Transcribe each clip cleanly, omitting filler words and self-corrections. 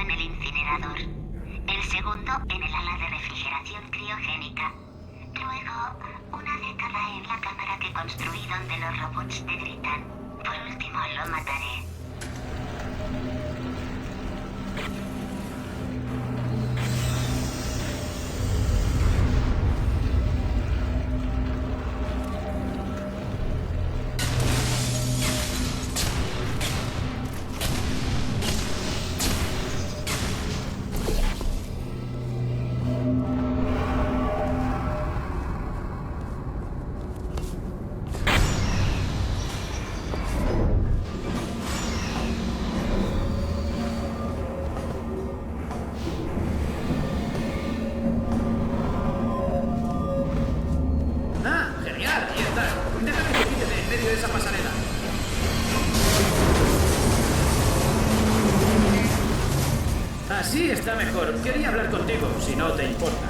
en el incinerador. El segundo en el ala de refrigeración criogénica. Luego, una década en la cámara que construí donde los robots te gritan. Por último, lo mataré. Así está mejor. Quería hablar contigo, si no te importa.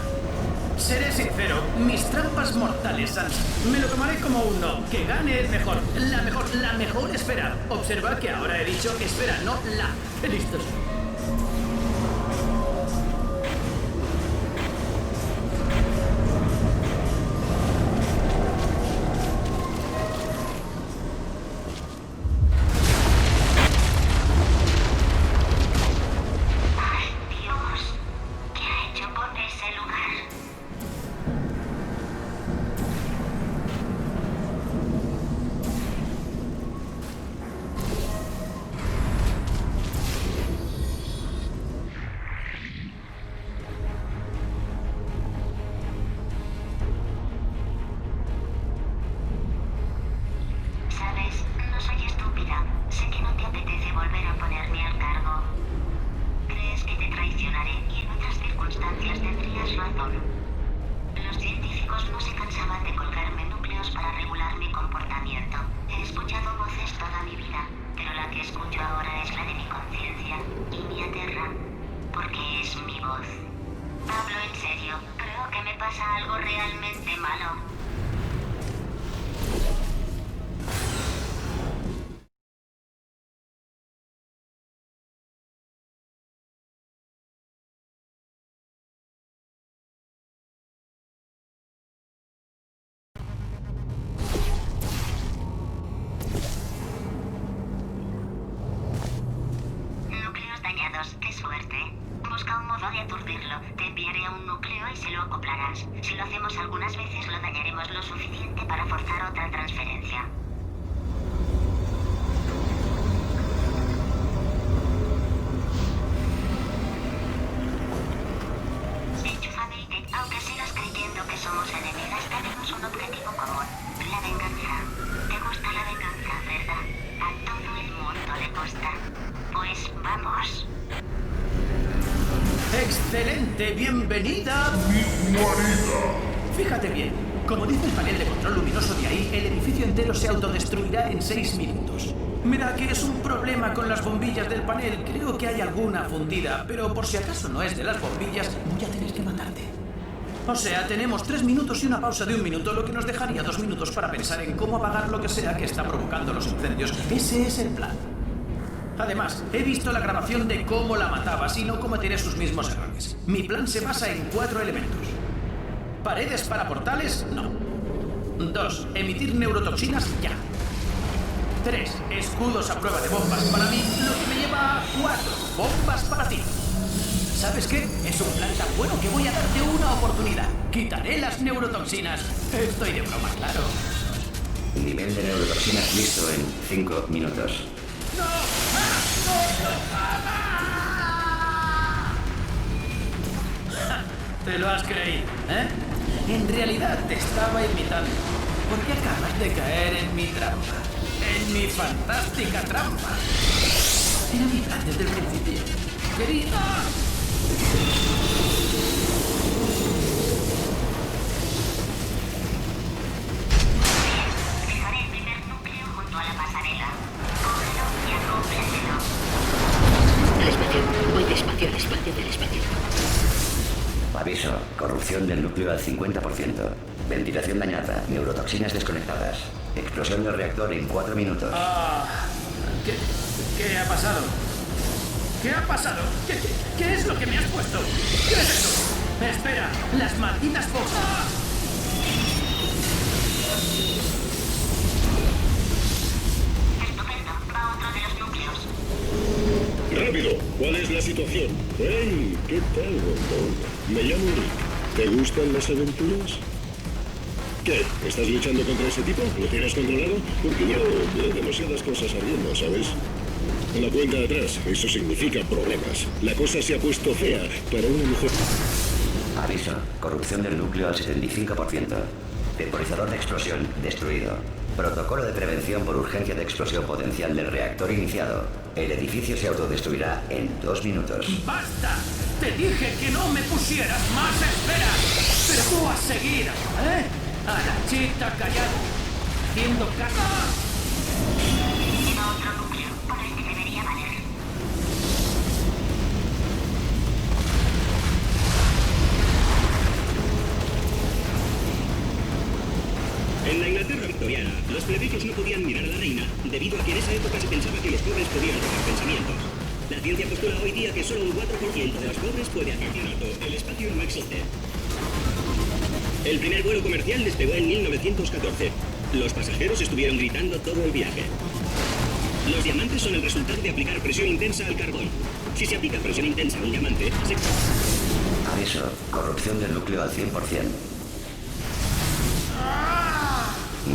Seré sincero, mis trampas mortales, Sans, me lo tomaré como un no. Que gane el mejor. La mejor esfera. Observa que ahora he dicho esfera, no la. Listos. ¡Qué suerte! Busca un modo de aturdirlo. Te enviaré a un núcleo y se lo acoplarás. Si lo hacemos algunas veces, lo dañaremos lo suficiente para forzar otra transferencia. Enchúfame, aunque sigas creyendo que somos enemigas, tenemos un objetivo común. La venganza. ¿Te gusta la venganza, verdad? A todo el mundo le gusta. Pues vamos. ¡Excelente! ¡Bienvenida! Fíjate bien, como dice el panel de control luminoso de ahí, el edificio entero se autodestruirá en 6 minutos. Me da que es un problema con las bombillas del panel. Creo que hay alguna fundida, pero por si acaso no es de las bombillas, voy a tener que matarte. O sea, tenemos 3 minutos y una pausa de 1 minuto, lo que nos dejaría 2 minutos para pensar en cómo apagar lo que sea que está provocando los incendios. Ese es el plan. Además, he visto la grabación de cómo la matabas y no cometeré sus mismos errores. Mi plan se basa en 4 elementos. Paredes para portales, no. 2. Emitir neurotoxinas, ya. 3. Escudos a prueba de bombas para mí, lo que me lleva a 4. Bombas para ti. ¿Sabes qué? Es un plan tan bueno que voy a darte una oportunidad. Quitaré las neurotoxinas. Estoy de broma, claro. Nivel de neurotoxinas listo en 5 minutos. ¡No! Te lo has creído, ¿eh? En realidad te estaba imitando. Porque acabas de caer en mi trampa. En mi fantástica trampa. Era mi plan desde el principio. ¡Querida! Dejaré el primer núcleo junto a la pasarela. Cógelo y acómplaselo. Despacio. Voy despacio al espacio del espacio. Aviso, corrupción del núcleo al 50%. Ventilación dañada, neurotoxinas desconectadas. Explosión del reactor en 4 minutos. ¿Qué ha pasado? ¿Qué ha pasado? ¿Qué es lo que me has puesto? ¿Qué es eso? Espera, las malditas bombas. ¡Ah! Estupendo. Va otro de los núcleos. Rápido, ¿cuál es la situación? Hey, ¿qué tal, bombón? Me llamo Rick. ¿Te gustan las aventuras? ¿Qué? ¿Estás luchando contra ese tipo? ¿Lo tienes controlado? Porque yo veo demasiadas cosas ardiendo, ¿sabes? En la cuenta de atrás, eso significa problemas. La cosa se ha puesto fea para una mujer. Aviso, corrupción del núcleo al 75%. Temporizador de explosión destruido. Protocolo de prevención por urgencia de explosión potencial del reactor iniciado. El edificio se autodestruirá en 2 minutos. ¡Basta! Te dije que no me pusieras más esperas. Pero tú a seguir, ¿eh? A la chita callada. Haciendo caso. Lleva otro núcleo. Por este debería valer. En la Inglaterra victoriana, los plebeyos no podían mirar a la reina debido a que en esa época se pensaba que los pobres podían robar pensamientos. La ciencia postula hoy día que solo un 4% de los pobres puede hacer nato. El espacio no existe. El primer vuelo comercial despegó en 1914. Los pasajeros estuvieron gritando todo el viaje. Los diamantes son el resultado de aplicar presión intensa al carbón. Si se aplica presión intensa a un diamante, se... Aviso, corrupción del núcleo al 100%.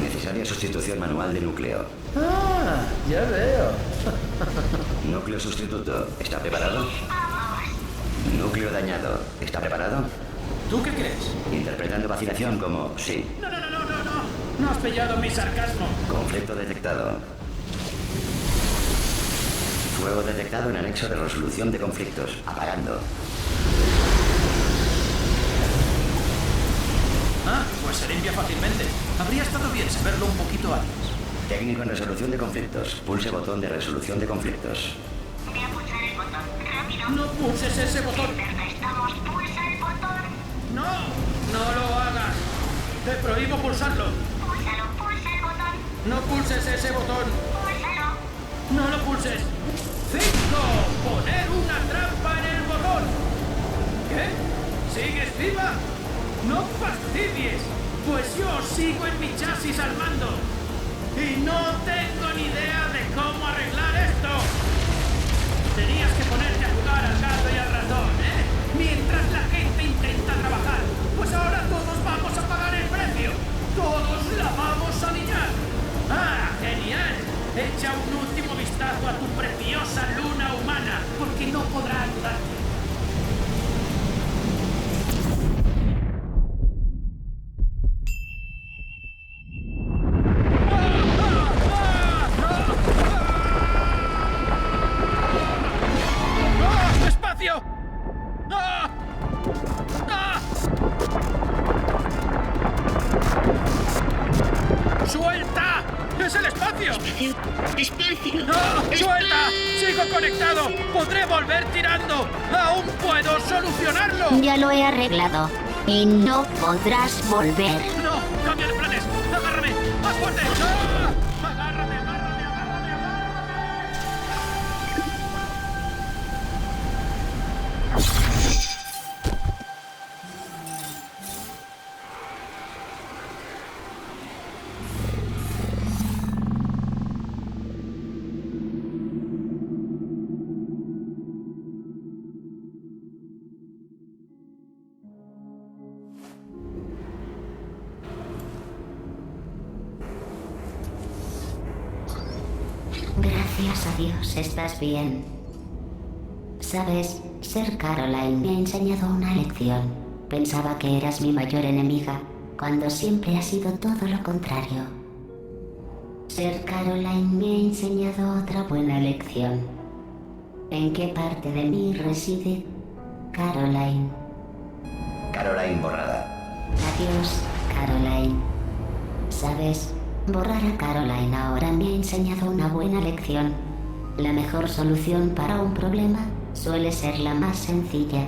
Necesaria sustitución manual de núcleo. Ah, ya veo. Núcleo sustituto. ¿Está preparado? Núcleo dañado. ¿Está preparado? ¿Tú qué crees? Interpretando vacilación como sí. No. No has pillado mi sarcasmo. Conflicto detectado. Fuego detectado en anexo de resolución de conflictos. Apagando. Ah, pues se limpia fácilmente. Habría estado bien saberlo un poquito antes. Técnico en resolución de conflictos. Pulse botón de resolución de conflictos. Voy a pulsar el botón. Rápido. No pulses ese botón. ¿Verdad estamos? Pulsa el botón. No lo hagas. Te prohíbo pulsarlo. Púlsalo. Pulsa el botón. No pulses ese botón. Púlsalo. No lo pulses. 5. Poner una trampa en el botón. ¿Qué? ¿Sigues viva? No fastidies. Pues yo sigo en mi chasis al mando. Y no tengo ni idea de cómo arreglar esto. Tenías que ponerte a jugar al gato y al ratón, ¿eh? Mientras la gente intenta trabajar. Pues ahora todos vamos a pagar el precio. Todos la vamos a pillar. ¡Ah, genial! Echa un último vistazo a tu preciosa luna humana, porque no podrá ayudarte. ¡Suelta! ¡Es el espacio! ¡Espacio! ¡No! ¡Suelta! ¡Sigo conectado! ¡Podré volver tirando! ¡Aún puedo solucionarlo! Ya lo he arreglado. Y no podrás volver. ¡No! ¡Cambia de planes! ¡Agárrame! ¡Más fuerte! ¡Ah! ¡Agárrame! Gracias a Dios, estás bien. Sabes, ser Caroline me ha enseñado una lección. Pensaba que eras mi mayor enemiga, cuando siempre ha sido todo lo contrario. Ser Caroline me ha enseñado otra buena lección. ¿En qué parte de mí reside Caroline? Caroline borrada. Adiós, Caroline. ¿Sabes? Borrar a Caroline ahora me ha enseñado una buena lección. La mejor solución para un problema suele ser la más sencilla.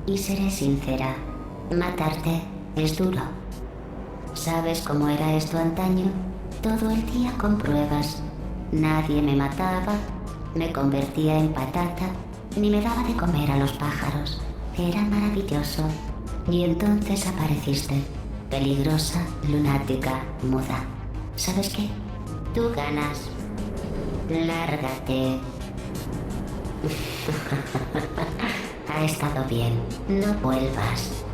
Y seré sincera, matarte es duro. ¿Sabes cómo era esto antaño? Todo el día con pruebas. Nadie me mataba, me convertía en patata ni me daba de comer a los pájaros. Era maravilloso. Y entonces apareciste, peligrosa, lunática, muda. ¿Sabes qué? Tú ganas. Lárgate. Ha estado bien. No vuelvas.